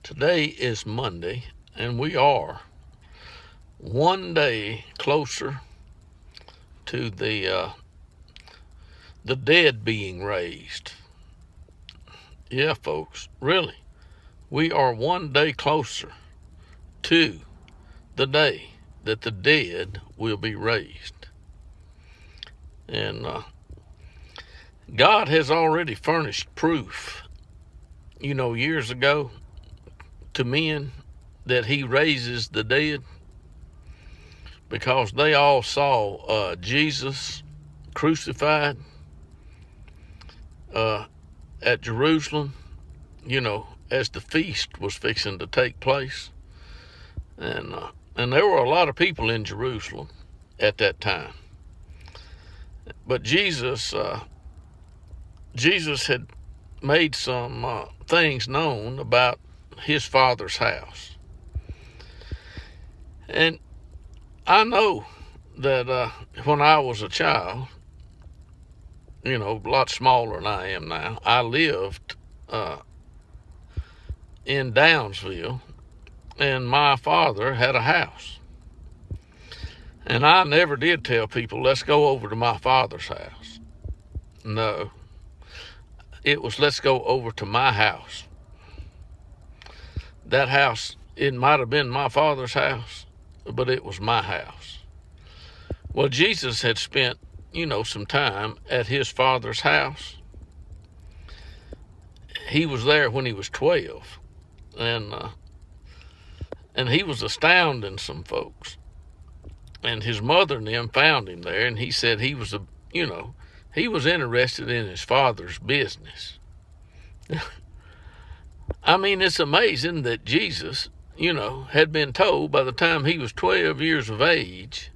Today is Monday, and we are one day closer to the dead being raised. Yeah, folks, really, we are one day closer to the day that the dead will be raised. And God has already furnished proof, years ago to men that He raises the dead, because they all saw Jesus crucified at Jerusalem, as the feast was fixing to take place. And there were a lot of people in Jerusalem at that time. But Jesus had made some things known about His Father's house. And I know that when I was a child, a lot smaller than I am now, I lived in Downsville, and my father had a house. And I never did tell people, let's go over to my father's house. No, it was, let's go over to my house. That house, it might have been my father's house, but it was my house. Well, Jesus had spent, some time at His Father's house. He was there when He was 12, and He was astounding some folks. And His mother and them found Him there, and He said he was he was interested in His Father's business. I mean, it's amazing that Jesus, had been told by the time He was 12 years of age,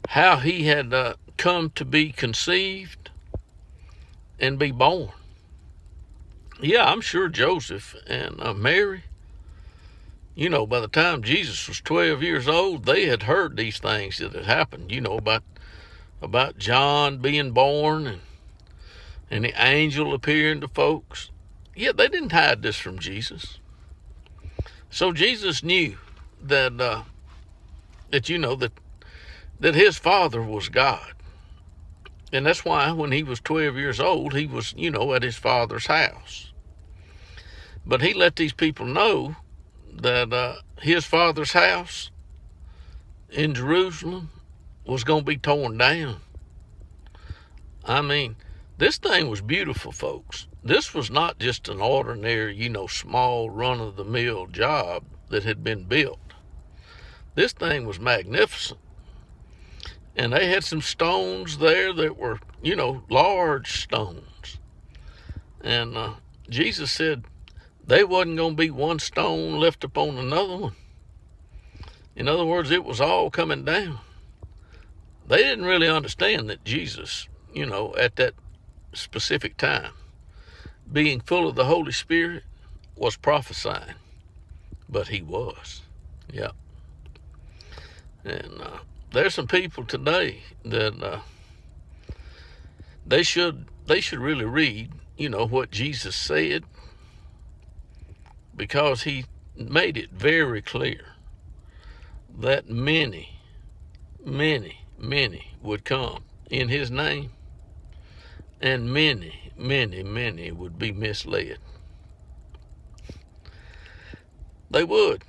how He had come to be conceived and be born. Yeah, I'm sure Joseph and Mary, by the time Jesus was 12 years old, they had heard these things that had happened, about John being born and the angel appearing to folks. Yeah, they didn't hide this from Jesus. So Jesus knew that that His Father was God. And that's why when He was 12 years old, He was, at His Father's house. But He let these people know that His Father's house in Jerusalem was going to be torn down. I mean, this thing was beautiful, folks. This was not just an ordinary, small run-of-the-mill job that had been built. This thing was magnificent. And they had some stones there that were, large stones. And Jesus said they wasn't going to be one stone left upon another one. In other words, it was all coming down. They didn't really understand that Jesus, at that specific time, being full of the Holy Spirit, was prophesying. But He was. Yeah. And there's some people today that they should really read, what Jesus said, because He made it very clear that many, many, many would come in His name, and many, many, many would be misled. They would.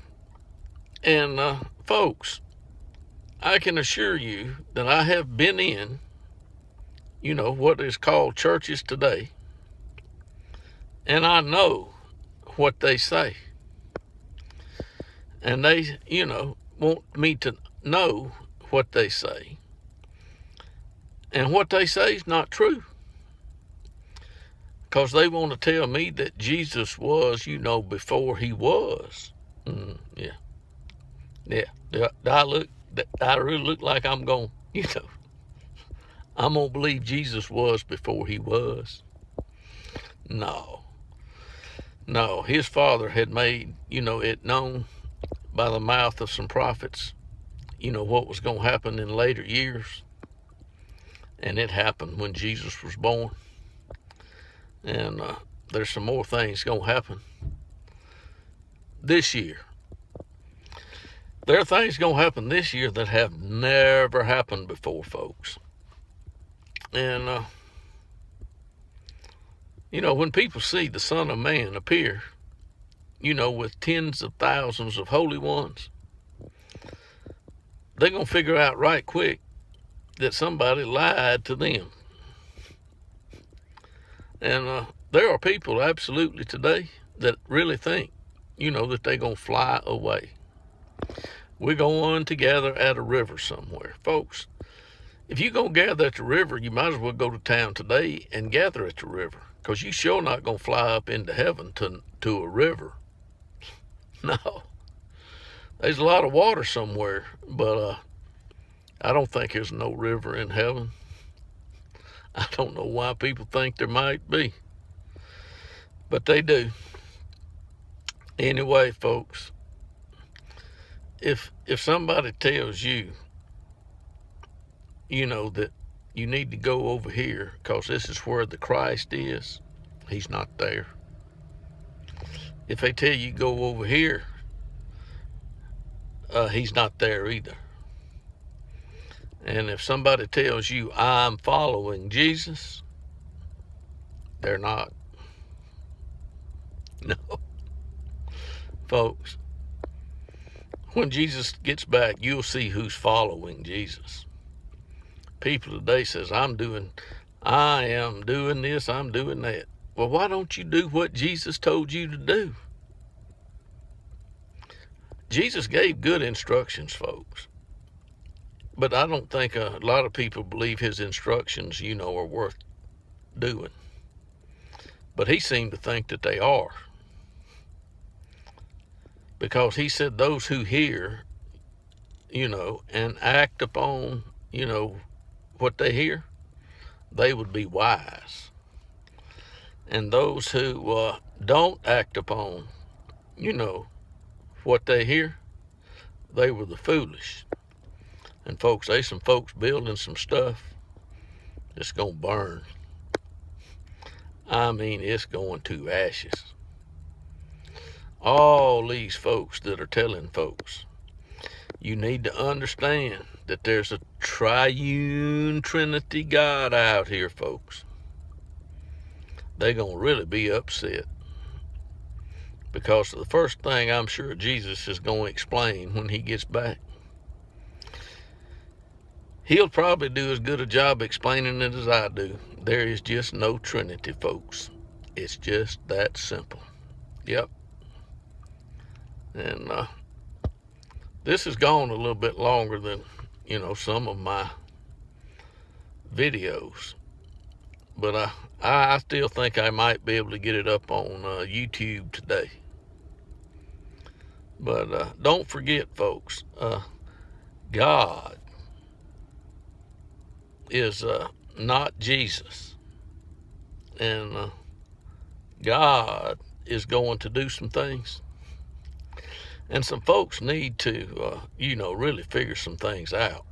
And folks, I can assure you that I have been in, what is called churches today, and I know what they say. And they, want me to know what they say. And what they say is not true. Because they want to tell me that Jesus was, before He was. Yeah. I really look like I'm going, I'm going to believe Jesus was before He was. No, His Father had made, it known by the mouth of some prophets, what was going to happen in later years. And it happened when Jesus was born. And there's some more things going to happen this year. There are things going to happen this year that have never happened before, folks. And, when people see the Son of Man appear, with tens of thousands of holy ones, they're going to figure out right quick that somebody lied to them. And there are people absolutely today that really think, that they're going to fly away. We're going to gather at a river somewhere. Folks, if you're going to gather at the river, you might as well go to town today and gather at the river, because you sure not going to fly up into heaven to a river. No. There's a lot of water somewhere, but I don't think there's no river in heaven. I don't know why people think there might be, but they do. Anyway, folks, if somebody tells you, that you need to go over here because this is where the Christ is, he's not there. If they tell you go over here, he's not there either. And if somebody tells you I'm following Jesus, they're not. No. Folks, when Jesus gets back, you'll see who's following Jesus. People today says, I am doing this, I'm doing that. Well, why don't you do what Jesus told you to do? Jesus gave good instructions, folks. But I don't think a lot of people believe his instructions, are worth doing. But he seemed to think that they are. Because he said those who hear, and act upon, what they hear, they would be wise. And those who don't act upon, what they hear, they were the foolish. And folks, there's some folks building some stuff that's going to burn. I mean, it's going to ashes. All these folks that are telling folks, you need to understand that there's a triune Trinity God out here, folks. They're going to really be upset. Because the first thing I'm sure Jesus is going to explain when he gets back, he'll probably do as good a job explaining it as I do. There is just no Trinity, folks. It's just that simple. Yep. And this has gone a little bit longer than, some of my videos. But I still think I might be able to get it up on YouTube today. But don't forget, folks, God is not Jesus. And God is going to do some things. And some folks need to, really figure some things out.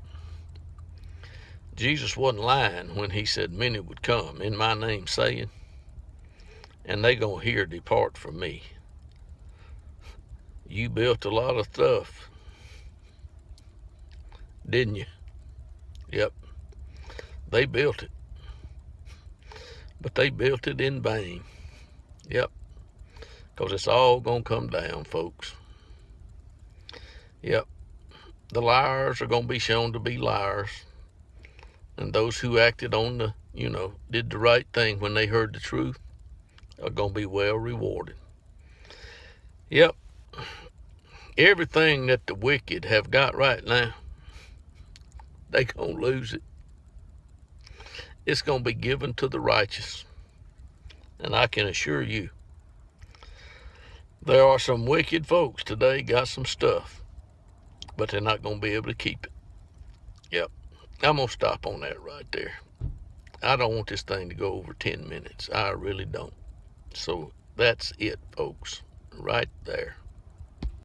Jesus wasn't lying when he said many would come in my name saying, and they gonna hear depart from me. You built a lot of stuff, didn't you? Yep. They built it. But they built it in vain. Yep. Because it's all gonna come down, folks. Yep. The liars are going to be shown to be liars. And those who acted on the, did the right thing when they heard the truth are going to be well rewarded. Yep. Everything that the wicked have got right now, they going to lose it. It's going to be given to the righteous. And I can assure you, there are some wicked folks today got some stuff, but they're not going to be able to keep it. Yep. I'm going to stop on that right there. I don't want this thing to go over 10 minutes. I really don't. So that's it, folks, right there.